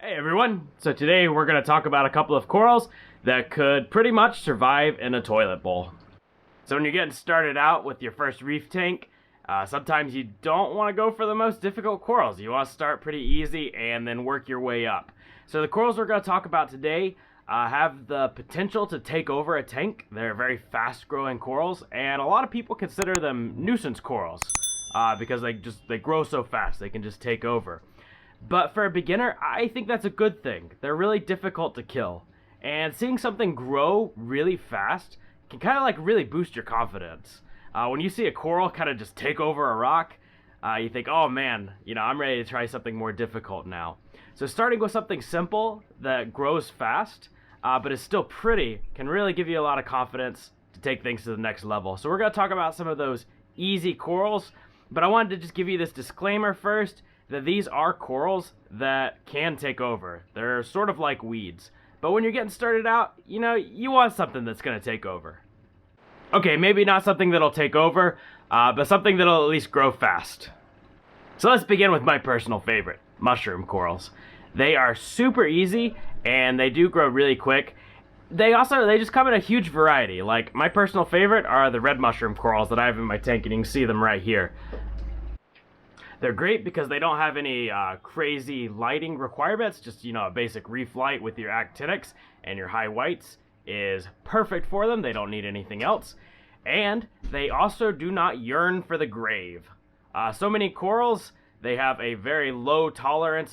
Hey everyone! So today we're going to talk about a couple of corals that could pretty much survive in a toilet bowl. So when you're getting started out with your first reef tank, sometimes you don't want to go for the most difficult corals. You want to start pretty easy and then work your way up. So the corals we're going to talk about today have the potential to take over a tank. They're very fast growing corals, and a lot of people consider them nuisance corals because they grow so fast they can just take over. But for a beginner, I think that's a good thing. They're really difficult to kill. And seeing something grow really fast can kind of like really boost your confidence. When you see a coral kind of just take over a rock, you think, oh man, I'm ready to try something more difficult now. So starting with something simple that grows fast, but is still pretty, can really give you a lot of confidence to take things to the next level. So we're going to talk about some of those easy corals, but I wanted to just give you this disclaimer first, that these are corals that can take over. They're sort of like weeds. But when you're getting started out, you want something that's going to take over. Okay, maybe not something that'll take over, but something that'll at least grow fast. So let's begin with my personal favorite, mushroom corals. They are super easy, and they do grow really quick. They just come in a huge variety. Like, my personal favorite are the red mushroom corals that I have in my tank, and you can see them right here. They're great because they don't have any crazy lighting requirements. Just, a basic reef light with your actinics and your high whites is perfect for them. They don't need anything else. And they also do not yearn for the grave. So many corals, they have a very low tolerance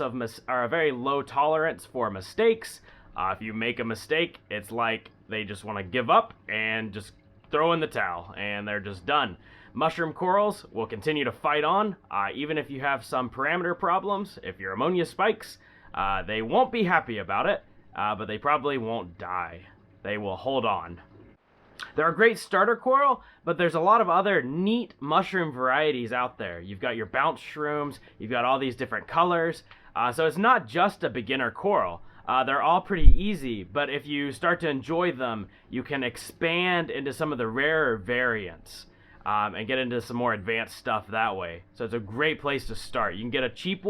for mistakes. If you make a mistake, it's like they just want to give up and just throw in the towel, and they're just done. Mushroom corals will continue to fight on, even if you have some parameter problems. If your ammonia spikes, they won't be happy about it, but they probably won't die. They will hold on. They're a great starter coral, but there's a lot of other neat mushroom varieties out there. You've got your bounce shrooms, you've got all these different colors, so it's not just a beginner coral. They're all pretty easy, but if you start to enjoy them, you can expand into some of the rarer variants. And get into some more advanced stuff that way. So it's a great place to start. You can get a cheap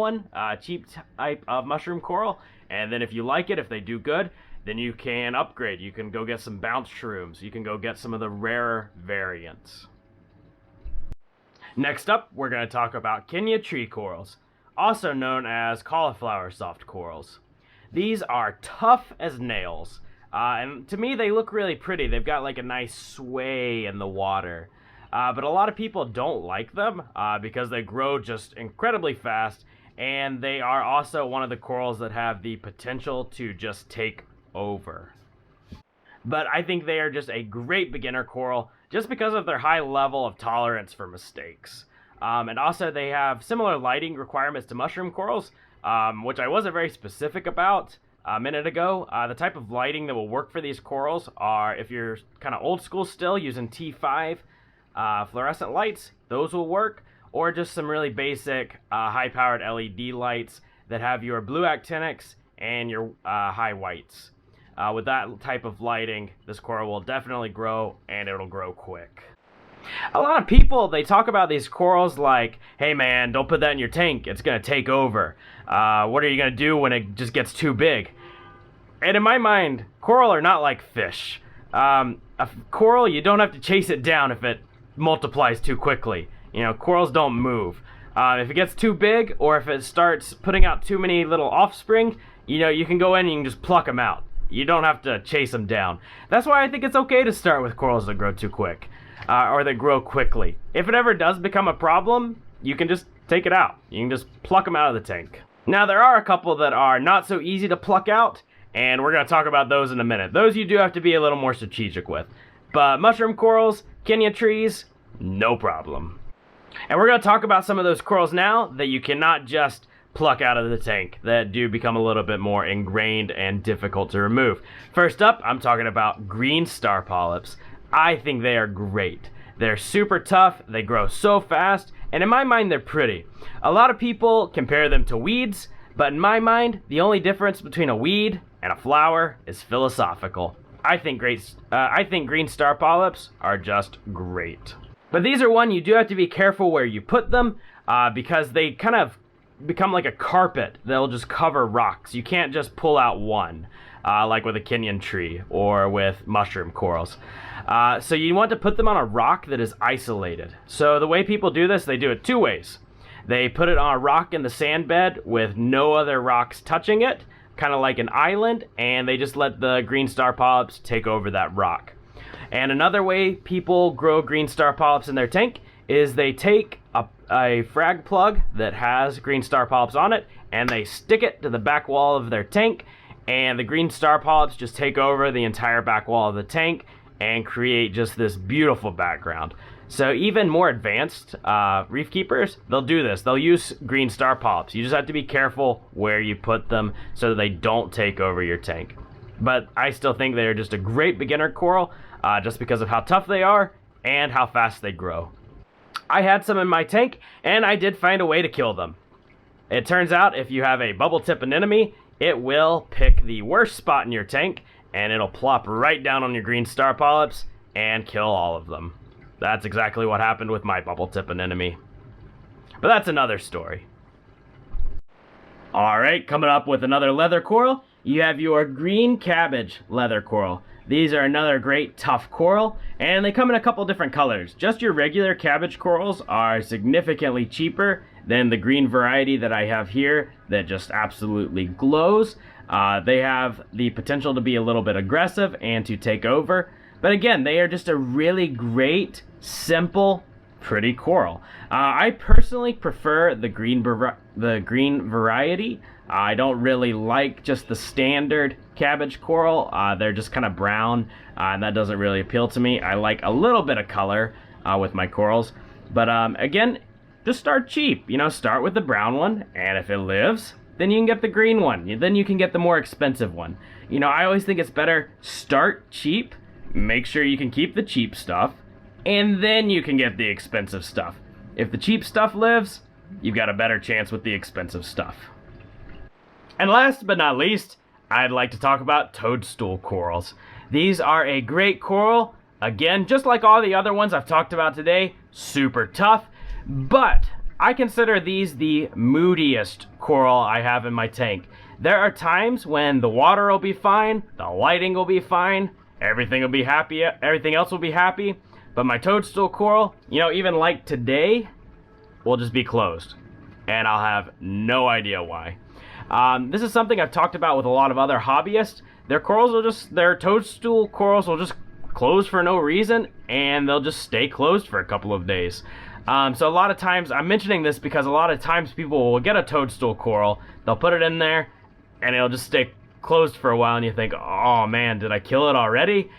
type of mushroom coral, and then if you like it, if they do good, then you can upgrade. You can go get some bounce shrooms. You can go get some of the rarer variants. Next up, we're going to talk about Kenya tree corals, also known as cauliflower soft corals. These are tough as nails, and to me they look really pretty. They've got like a nice sway in the water. But a lot of people don't like them because they grow just incredibly fast, and they are also one of the corals that have the potential to just take over. But I think they are just a great beginner coral just because of their high level of tolerance for mistakes. And also they have similar lighting requirements to mushroom corals, which I wasn't very specific about a minute ago. The type of lighting that will work for these corals are, if you're kind of old school still, using T5, fluorescent lights, those will work, or just some really basic high-powered LED lights that have your blue actinics and your high whites. With that type of lighting, this coral will definitely grow, and it'll grow quick. A lot of people, they talk about these corals like, hey man, don't put that in your tank, it's going to take over. What are you going to do when it just gets too big? And in my mind, coral are not like fish. A coral, you don't have to chase it down if it multiplies too quickly. Corals don't move. If it gets too big, or if it starts putting out too many little offspring, you can go in and you can just pluck them out. You don't have to chase them down. That's why I think it's okay to start with corals that grow too quick, or that grow quickly. If it ever does become a problem, you can just take it out. You can just pluck them out of the tank. Now, there are a couple that are not so easy to pluck out, and we're going to talk about those in a minute. Those you do have to be a little more strategic with. But mushroom corals, Kenya trees, no problem. And we're going to talk about some of those corals now that you cannot just pluck out of the tank, that do become a little bit more ingrained and difficult to remove. First up, I'm talking about green star polyps. I think they are great. They're super tough, they grow so fast, and in my mind they're pretty. A lot of people compare them to weeds, but in my mind, the only difference between a weed and a flower is philosophical. I think green star polyps are just great. But these are one you do have to be careful where you put them, because they kind of become like a carpet that'll just cover rocks. You can't just pull out one, like with a Kenyan tree or with mushroom corals. So you want to put them on a rock that is isolated. So the way people do this, they do it two ways. They put it on a rock in the sand bed with no other rocks touching it, kind of like an island, and they just let the green star polyps take over that rock. And another way people grow green star polyps in their tank is they take a frag plug that has green star polyps on it, and they stick it to the back wall of their tank, and the green star polyps just take over the entire back wall of the tank and create just this beautiful background. So even more advanced reef keepers, they'll do this. They'll use green star polyps. You just have to be careful where you put them so that they don't take over your tank. But I still think they're just a great beginner coral, just because of how tough they are and how fast they grow. I had some in my tank, and I did find a way to kill them. It turns out if you have a bubble tip anemone, it will pick the worst spot in your tank, and it'll plop right down on your green star polyps and kill all of them. That's exactly what happened with my bubble tip anemone. But that's another story. Alright, coming up with another leather coral, you have your green cabbage leather coral. These are another great tough coral, and they come in a couple different colors. Just your regular cabbage corals are significantly cheaper than the green variety that I have here that just absolutely glows. They have the potential to be a little bit aggressive and to take over. But again, they are just a really great, simple, pretty coral. I personally prefer the green variety. I don't really like just the standard cabbage coral. They're just kind of brown, and that doesn't really appeal to me. I like a little bit of color with my corals. But again, just start cheap. You know, start with the brown one, and if it lives, then you can get the green one. Then you can get the more expensive one. You know, I always think it's better start cheap, make sure you can keep the cheap stuff, and then you can get the expensive stuff. If the cheap stuff lives, you've got a better chance with the expensive stuff. And last but not least, I'd like to talk about toadstool corals. These are a great coral. Again, just like all the other ones I've talked about today, super tough, but I consider these the moodiest coral I have in my tank. There are times when the water will be fine, the lighting will be fine, everything will be happy, everything else will be happy, but my toadstool coral, you know, even like today, will just be closed, and I'll have no idea why. This is something I've talked about with a lot of other hobbyists. Their toadstool corals will just close for no reason, and they'll just stay closed for a couple of days. So a lot of times, I'm mentioning this because a lot of times people will get a toadstool coral, they'll put it in there, and it'll just stay closed for a while, and you think, oh man, did I kill it already?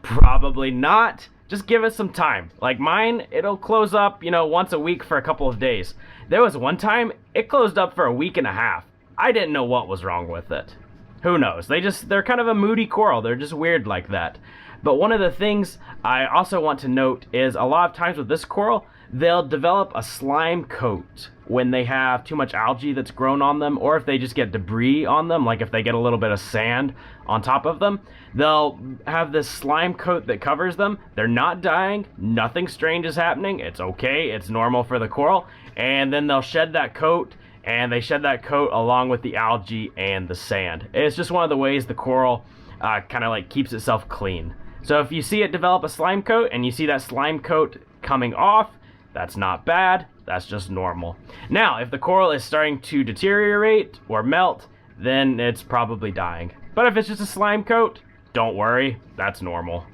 Probably not. Just give it some time. Like mine, it'll close up, you know, once a week for a couple of days. There was one time, it closed up for a week and a half. I didn't know what was wrong with it. Who knows? They're kind of a moody coral. They're just weird like that. But one of the things I also want to note is a lot of times with this coral, they'll develop a slime coat when they have too much algae that's grown on them, or if they just get debris on them, like if they get a little bit of sand on top of them, they'll have this slime coat that covers them. They're not dying, nothing strange is happening, it's okay, it's normal for the coral, and then they'll shed that coat, and they shed that coat along with the algae and the sand. It's just one of the ways the coral kind of like keeps itself clean. So if you see it develop a slime coat and you see that slime coat coming off, that's not bad, that's just normal. Now, if the coral is starting to deteriorate or melt, then it's probably dying. But if it's just a slime coat, don't worry, that's normal.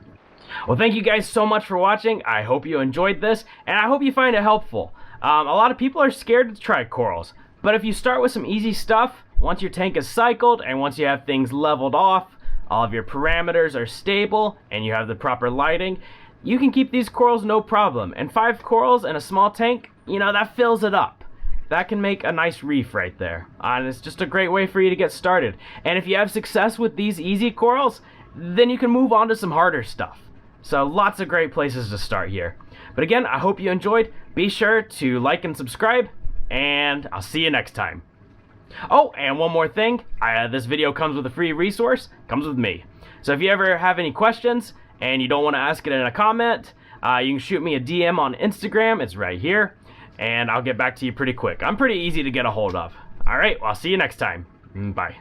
Well, thank you guys so much for watching. I hope you enjoyed this, and I hope you find it helpful. A lot of people are scared to try corals, but if you start with some easy stuff, once your tank is cycled and once you have things leveled off, all of your parameters are stable, and you have the proper lighting, you can keep these corals no problem. And 5 corals in a small tank, you know, that fills it up. That can make a nice reef right there. And it's just a great way for you to get started. And if you have success with these easy corals, then you can move on to some harder stuff. So lots of great places to start here. But again, I hope you enjoyed. Be sure to like and subscribe, and I'll see you next time. Oh, and one more thing. This video comes with a free resource. Comes with me. So if you ever have any questions and you don't want to ask it in a comment, you can shoot me a DM on Instagram. It's right here. and I'll get back to you pretty quick. I'm pretty easy to get a hold of. Alright, well, I'll see you next time. Bye.